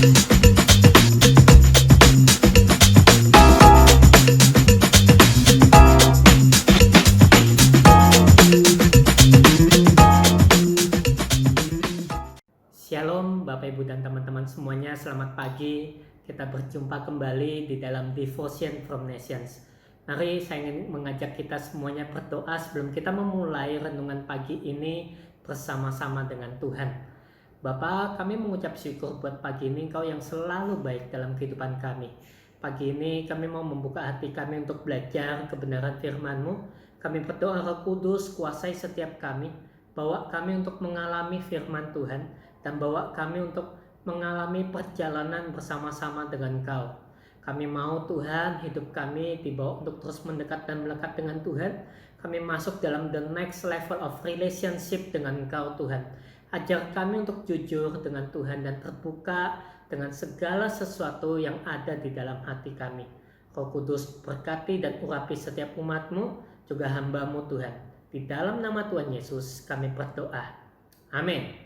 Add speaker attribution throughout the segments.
Speaker 1: Shalom Bapak Ibu dan teman-teman semuanya, selamat pagi. Kita berjumpa kembali di dalam Devotion from Nations. Mari saya ingin mengajak kita semuanya berdoa sebelum kita memulai renungan pagi ini bersama-sama dengan Tuhan. Bapa, kami mengucap syukur buat pagi ini Engkau yang selalu baik dalam kehidupan kami. Pagi ini kami mau membuka hati kami untuk belajar kebenaran firman-Mu. Kami berdoa Roh Kudus kuasai setiap kami, bawa kami untuk mengalami firman Tuhan, dan bawa kami untuk mengalami perjalanan bersama-sama dengan Kau. Kami mau Tuhan, hidup kami dibawa untuk terus mendekat dan melekat dengan Tuhan. Kami masuk dalam the next level of relationship dengan Kau Tuhan. Ajar kami untuk jujur dengan Tuhan dan terbuka dengan segala sesuatu yang ada di dalam hati kami. Roh Kudus berkati dan urapi setiap umat-Mu, juga hamba-Mu Tuhan. Di dalam nama Tuhan Yesus kami berdoa. Amin.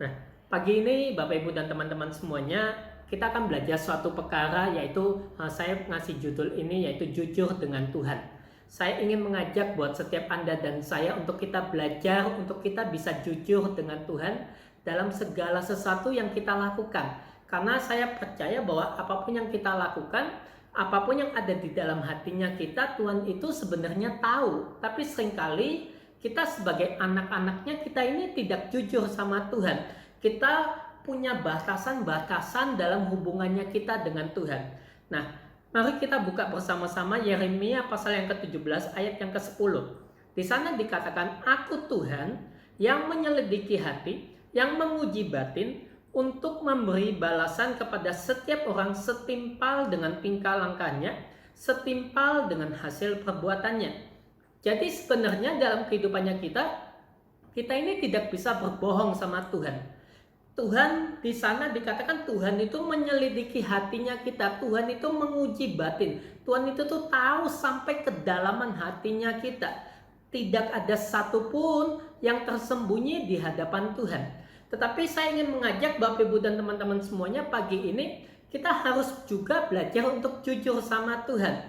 Speaker 1: Nah, pagi ini Bapak Ibu dan teman-teman semuanya, kita akan belajar suatu perkara, yaitu saya ngasih judul ini yaitu jujur dengan Tuhan. Saya ingin mengajak buat setiap Anda dan saya untuk kita belajar, untuk kita bisa jujur dengan Tuhan dalam segala sesuatu yang kita lakukan. Karena saya percaya bahwa apapun yang kita lakukan, apapun yang ada di dalam hatinya kita, Tuhan itu sebenarnya tahu. Tapi seringkali kita sebagai anak-anaknya, kita ini tidak jujur sama Tuhan. Kita punya batasan-batasan dalam hubungannya kita dengan Tuhan. Nah, mari kita buka bersama-sama Yeremia pasal yang ke-17 ayat yang ke-10. Di sana dikatakan, Aku Tuhan yang menyelidiki hati, yang menguji batin, untuk memberi balasan kepada setiap orang setimpal dengan tingkah langkahnya, setimpal dengan hasil perbuatannya. Jadi sebenarnya dalam kehidupannya kita ini tidak bisa berbohong sama Tuhan. Tuhan di sana dikatakan Tuhan itu menyelidiki hatinya kita. Tuhan itu menguji batin. Tuhan itu tuh tahu sampai kedalaman hatinya kita. Tidak ada satupun yang tersembunyi di hadapan Tuhan. Tetapi saya ingin mengajak Bapak Ibu dan teman-teman semuanya pagi ini, kita harus juga belajar untuk jujur sama Tuhan.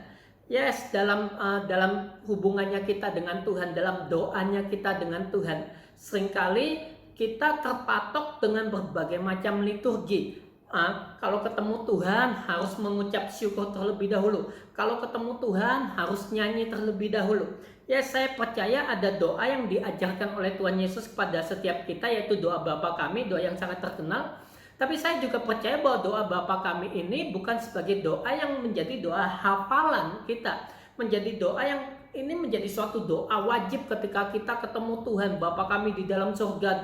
Speaker 1: Yes, dalam hubungannya kita dengan Tuhan, dalam doanya kita dengan Tuhan, seringkali kita terpatok dengan berbagai macam liturgi. Kalau ketemu Tuhan harus mengucap syukur terlebih dahulu. Kalau ketemu Tuhan harus nyanyi terlebih dahulu. Ya, saya percaya ada doa yang diajarkan oleh Tuhan Yesus kepada setiap kita, yaitu doa Bapa Kami, doa yang sangat terkenal. Tapi saya juga percaya bahwa doa Bapa Kami ini bukan sebagai doa yang menjadi doa hafalan kita. Menjadi doa yang ini menjadi suatu doa wajib ketika kita ketemu Tuhan. Bapa Kami di dalam surga,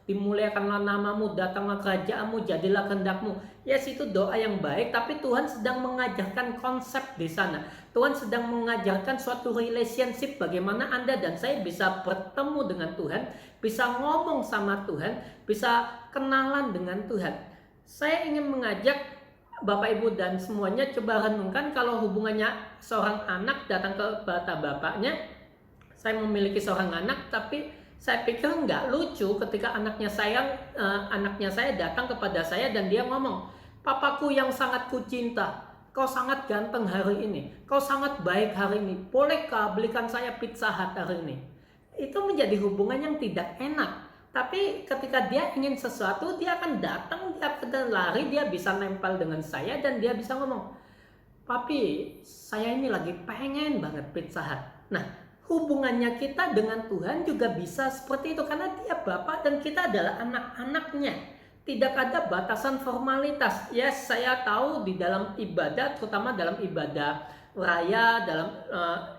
Speaker 1: dimuliakanlah namamu, datanglah kerajaanmu, jadilah kehendak-Mu. Yes, itu doa yang baik, tapi Tuhan sedang mengajarkan konsep di sana. Tuhan sedang mengajarkan suatu relationship, bagaimana Anda dan saya bisa bertemu dengan Tuhan, bisa ngomong sama Tuhan, bisa kenalan dengan Tuhan. Saya ingin mengajak Bapak Ibu dan semuanya coba renungkan kalau hubungannya seorang anak datang ke bapaknya. Saya memiliki seorang anak, tapi saya pikir nggak lucu ketika anaknya saya datang kepada saya dan dia ngomong, Papaku yang sangat kucinta, kau sangat ganteng hari ini, kau sangat baik hari ini, bolehkah belikan saya Pizza Hut hari ini? Itu menjadi hubungan yang tidak enak. Tapi ketika dia ingin sesuatu, dia akan datang, dia akan lari, dia bisa nempel dengan saya dan dia bisa ngomong, Papi, saya ini lagi pengen banget Pizza Hut. Nah, hubungannya kita dengan Tuhan juga bisa seperti itu, karena dia Bapa dan kita adalah anak-anaknya. Tidak ada batasan formalitas. Ya, saya tahu di dalam ibadah, terutama dalam ibadah raya,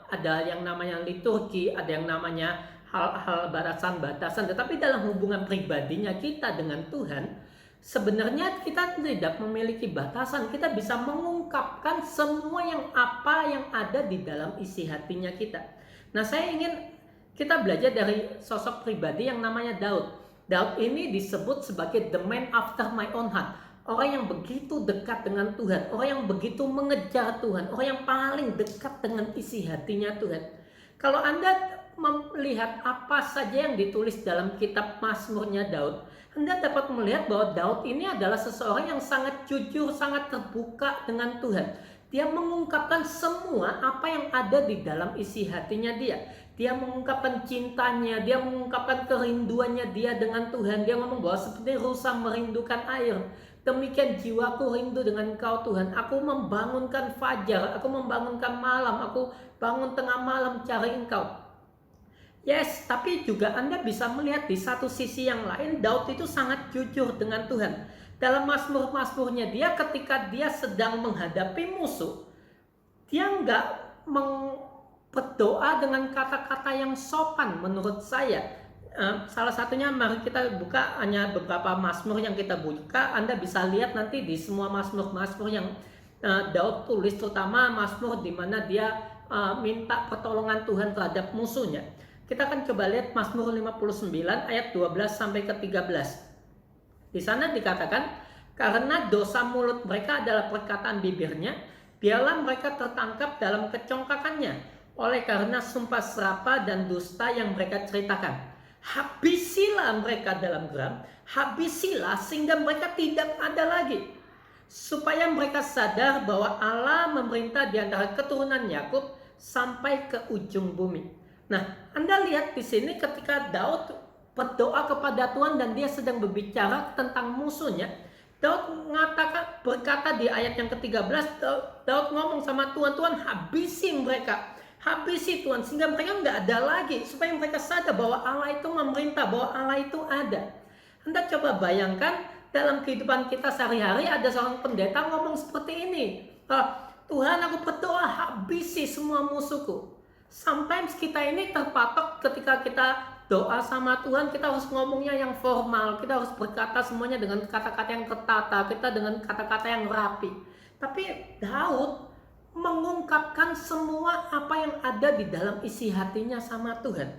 Speaker 1: ada yang namanya liturgi, ada yang namanya hal-hal batasan-batasan. Tetapi dalam hubungan pribadinya kita dengan Tuhan, sebenarnya kita tidak memiliki batasan. Kita bisa mengungkapkan semua yang ada di dalam isi hatinya kita. Nah, saya ingin kita belajar dari sosok pribadi yang namanya Daud. Daud ini disebut sebagai the man after my own heart. Orang yang begitu dekat dengan Tuhan, orang yang begitu mengejar Tuhan, orang yang paling dekat dengan isi hatinya Tuhan. Kalau Anda melihat apa saja yang ditulis dalam kitab Mazmurnya Daud, Anda dapat melihat bahwa Daud ini adalah seseorang yang sangat jujur, sangat terbuka dengan Tuhan. Dia mengungkapkan semua apa yang ada di dalam isi hatinya dia. Dia mengungkapkan cintanya, dia mengungkapkan kerinduannya dia dengan Tuhan. Dia ngomong bahwa seperti rusa merindukan air, demikian jiwaku rindu dengan Kau Tuhan. Aku membangunkan fajar, aku membangunkan malam, aku bangun tengah malam cari Engkau. Yes, tapi juga Anda bisa melihat di satu sisi yang lain, Daud itu sangat jujur dengan Tuhan. Dalam Mazmur-Mazmurnya dia, ketika dia sedang menghadapi musuh, dia nggak berdoa dengan kata-kata yang sopan menurut saya. Salah satunya, mari kita buka hanya beberapa Mazmur yang kita buka. Anda bisa lihat nanti di semua Mazmur-Mazmur yang Daud tulis, terutama Mazmur di mana dia minta pertolongan Tuhan terhadap musuhnya. Kita akan coba lihat Mazmur 59 ayat 12 sampai ke 13. Di sana dikatakan, karena dosa mulut mereka adalah perkataan bibirnya, biarlah mereka tertangkap dalam kecongkakannya, oleh karena sumpah serapa dan dusta yang mereka ceritakan. Habisilah mereka dalam geram, habisilah sehingga mereka tidak ada lagi, supaya mereka sadar bahwa Allah memerintah di antara keturunan Yakub sampai ke ujung bumi. Nah, Anda lihat di sini ketika Daud berdoa kepada Tuhan dan dia sedang berbicara tentang musuhnya, Daud berkata di ayat yang ke-13, Daud ngomong sama Tuhan, Tuhan habisi mereka, habisi Tuhan, sehingga mereka nggak ada lagi, supaya mereka sadar bahwa Allah itu memerintah, bahwa Allah itu ada. Anda coba bayangkan dalam kehidupan kita sehari-hari ada seorang pendeta ngomong seperti ini, Tuhan aku berdoa habisi semua musuhku. Sometimes kita ini terpatok ketika kita doa sama Tuhan, kita harus ngomongnya yang formal, kita harus berkata semuanya dengan kata-kata yang tertata, kita dengan kata-kata yang rapi. Tapi Daud mengungkapkan semua apa yang ada di dalam isi hatinya sama Tuhan.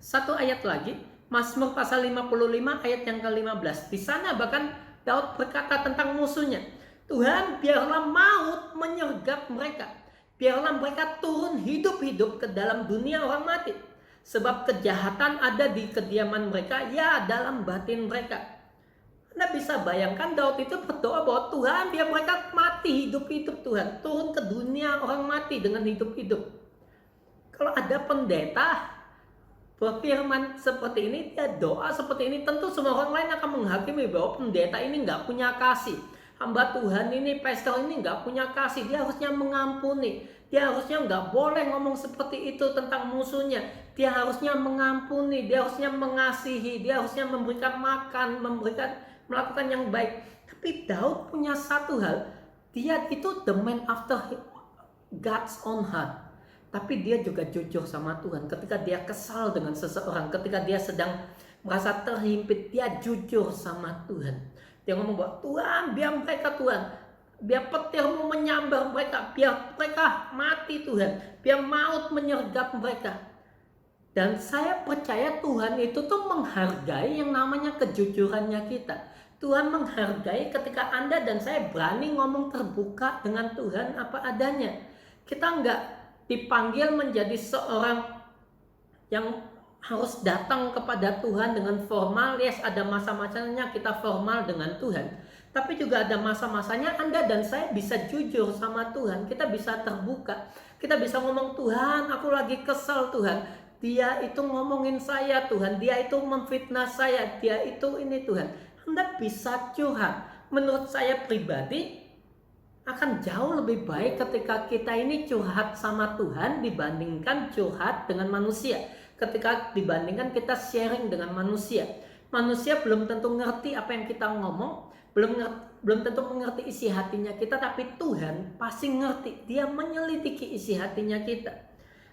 Speaker 1: Satu ayat lagi, Mazmur pasal 55 ayat yang ke-15. Di sana bahkan Daud berkata tentang musuhnya, Tuhan biarlah maut menyergap mereka. Biarlah mereka turun hidup-hidup ke dalam dunia orang mati. Sebab kejahatan ada di kediaman mereka, ya dalam batin mereka. Anda bisa bayangkan Daud itu berdoa bahwa Tuhan biar mereka mati hidup-hidup Tuhan. Turun ke dunia orang mati dengan hidup-hidup. Kalau ada pendeta berfirman seperti ini, dia doa seperti ini, tentu semua orang lain akan menghakimi bahwa pendeta ini nggak punya kasih. Hamba Tuhan ini, pastor ini nggak punya kasih, dia harusnya mengampuni. Dia harusnya nggak boleh ngomong seperti itu tentang musuhnya. Dia harusnya mengampuni, dia harusnya mengasihi, dia harusnya memberikan makan, melakukan yang baik. Tapi Daud punya satu hal, dia itu the man after God's own heart. Tapi dia juga jujur sama Tuhan. Ketika dia kesal dengan seseorang, ketika dia sedang merasa terhimpit, dia jujur sama Tuhan. Dia ngomong bahwa Tuhan biar mereka Tuhan, biar petirmu menyambar mereka, biar mereka mati Tuhan, biar maut menyergap mereka. Dan saya percaya Tuhan itu tuh menghargai yang namanya kejujurannya kita. Tuhan menghargai ketika Anda dan saya berani ngomong terbuka dengan Tuhan apa adanya. Kita nggak dipanggil menjadi seorang yang harus datang kepada Tuhan dengan formal. Yes, ada masa-masanya kita formal dengan Tuhan, tapi juga ada masa-masanya Anda dan saya bisa jujur sama Tuhan. Kita bisa terbuka, kita bisa ngomong, Tuhan aku lagi kesel Tuhan, dia itu ngomongin saya Tuhan, dia itu memfitnah saya, dia itu ini Tuhan. Anda bisa curhat. Menurut saya pribadi akan jauh lebih baik ketika kita ini curhat sama Tuhan dibandingkan curhat dengan manusia. Ketika dibandingkan kita sharing dengan manusia, manusia belum tentu ngerti apa yang kita ngomong, belum tentu mengerti isi hatinya kita, tapi Tuhan pasti ngerti, dia menyelidiki isi hatinya kita.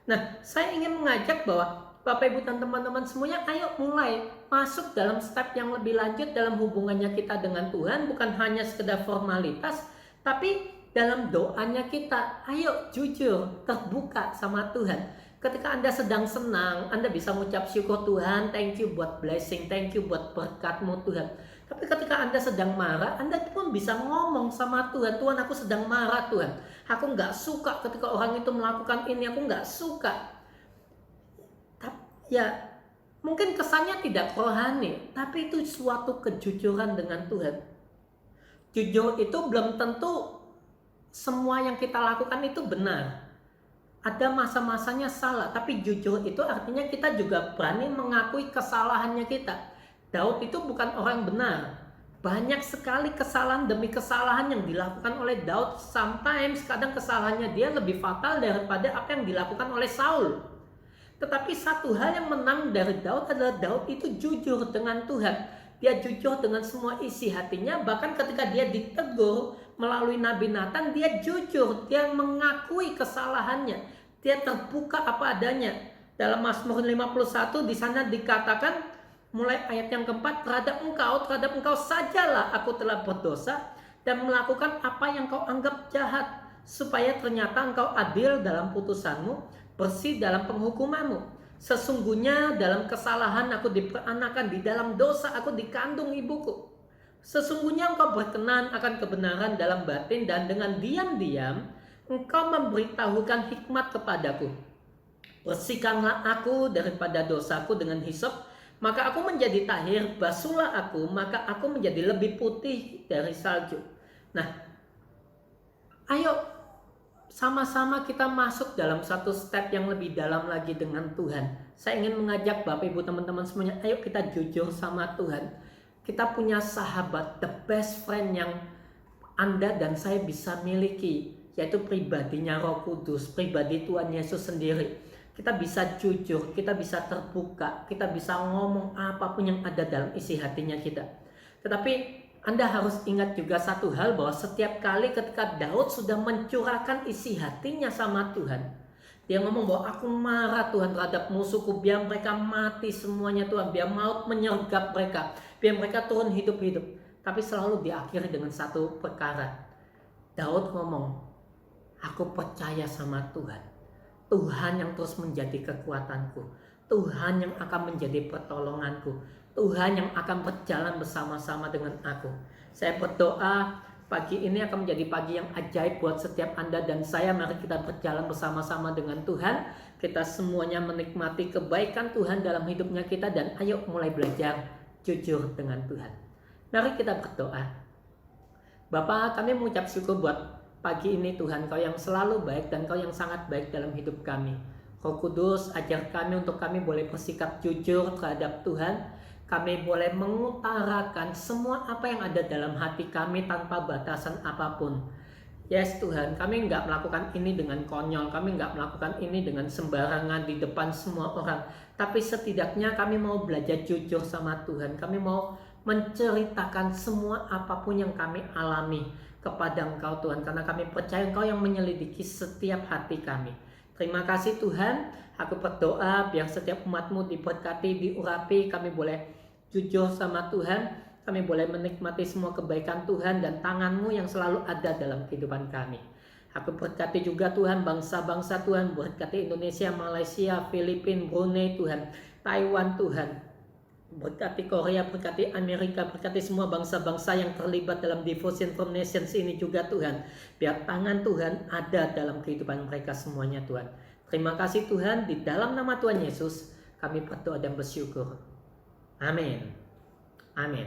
Speaker 1: Nah, saya ingin mengajak bahwa Bapak Ibu dan teman-teman semuanya, ayo mulai masuk dalam step yang lebih lanjut dalam hubungannya kita dengan Tuhan, bukan hanya sekedar formalitas, tapi dalam doanya kita, ayo jujur, terbuka sama Tuhan. Ketika Anda sedang senang, Anda bisa mengucap syukur Tuhan, thank you buat blessing, thank you buat berkat-Mu Tuhan. Tapi ketika Anda sedang marah, Anda pun bisa ngomong sama Tuhan, Tuhan aku sedang marah Tuhan. Aku nggak suka ketika orang itu melakukan ini, aku nggak suka. ya mungkin kesannya tidak rohani, tapi itu suatu kejujuran dengan Tuhan. Jujur itu belum tentu semua yang kita lakukan itu benar. Ada masa-masanya salah, tapi jujur itu artinya kita juga berani mengakui kesalahannya kita. Daud itu bukan orang benar. Banyak sekali kesalahan demi kesalahan yang dilakukan oleh Daud. Sometimes kadang kesalahannya dia lebih fatal daripada apa yang dilakukan oleh Saul. Tetapi satu hal yang menang dari Daud adalah Daud itu jujur dengan Tuhan. Dia jujur dengan semua isi hatinya, bahkan ketika dia ditegur melalui Nabi Nathan, dia jujur, dia mengakui kesalahannya, dia terbuka apa adanya. Dalam Mazmur 51 di sana dikatakan mulai ayat yang keempat, terhadap engkau sajalah aku telah berdosa dan melakukan apa yang kau anggap jahat, supaya ternyata engkau adil dalam putusanmu, bersih dalam penghukumanmu. Sesungguhnya dalam kesalahan aku diperanakan, di dalam dosa aku dikandung ibuku. Sesungguhnya engkau berkenan akan kebenaran dalam batin, dan dengan diam-diam engkau memberitahukan hikmat kepadaku. Bersihkanlah aku daripada dosaku dengan hisop, maka aku menjadi tahir. Basuhlah aku, maka aku menjadi lebih putih dari salju. Nah, ayo sama-sama kita masuk dalam satu step yang lebih dalam lagi dengan Tuhan. Saya ingin mengajak Bapak Ibu teman-teman semuanya, ayo kita jujur sama Tuhan. Kita punya sahabat, the best friend yang Anda dan saya bisa miliki, yaitu pribadinya Roh Kudus, pribadi Tuhan Yesus sendiri. Kita bisa jujur, kita bisa terbuka, kita bisa ngomong apapun yang ada dalam isi hatinya kita. Tetapi Anda harus ingat juga satu hal, bahwa setiap kali ketika Daud sudah mencurahkan isi hatinya sama Tuhan, dia ngomong bahwa aku marah Tuhan terhadap musuhku, biar mereka mati semuanya Tuhan, biar maut menyergap mereka, biar mereka turun hidup-hidup. Tapi selalu diakhiri dengan satu perkara. Daud ngomong, aku percaya sama Tuhan. Tuhan yang terus menjadi kekuatanku, Tuhan yang akan menjadi pertolonganku, Tuhan yang akan berjalan bersama-sama dengan aku. Saya berdoa pagi ini akan menjadi pagi yang ajaib buat setiap Anda dan saya. Mari kita berjalan bersama-sama dengan Tuhan. Kita semuanya menikmati kebaikan Tuhan dalam hidupnya kita, dan ayo mulai belajar jujur dengan Tuhan. Mari kita berdoa. Bapa, kami mengucap syukur buat pagi ini Tuhan, Kau yang selalu baik dan Kau yang sangat baik dalam hidup kami. Roh Kudus, ajar kami untuk kami boleh bersikap jujur terhadap Tuhan. Kami boleh mengutarakan semua apa yang ada dalam hati kami tanpa batasan apapun. Yes Tuhan, kami nggak melakukan ini dengan konyol, kami nggak melakukan ini dengan sembarangan di depan semua orang. Tapi setidaknya kami mau belajar jujur sama Tuhan. Kami mau menceritakan semua apapun yang kami alami kepada Engkau Tuhan, karena kami percaya Engkau yang menyelidiki setiap hati kami. Terima kasih Tuhan. Aku berdoa biar setiap umat-Mu diberkati, diurapi, kami boleh jujur sama Tuhan, kami boleh menikmati semua kebaikan Tuhan dan tangan-Mu yang selalu ada dalam kehidupan kami. Aku berkati juga Tuhan bangsa-bangsa Tuhan, berkati Indonesia, Malaysia, Filipina, Brunei Tuhan, Taiwan Tuhan, berkati Korea, berkati Amerika, berkati semua bangsa-bangsa yang terlibat dalam Devotion from Nations ini juga Tuhan. Biar tangan Tuhan ada dalam kehidupan mereka semuanya Tuhan. Terima kasih Tuhan, di dalam nama Tuhan Yesus kami berdoa dan bersyukur. Amin. Amin.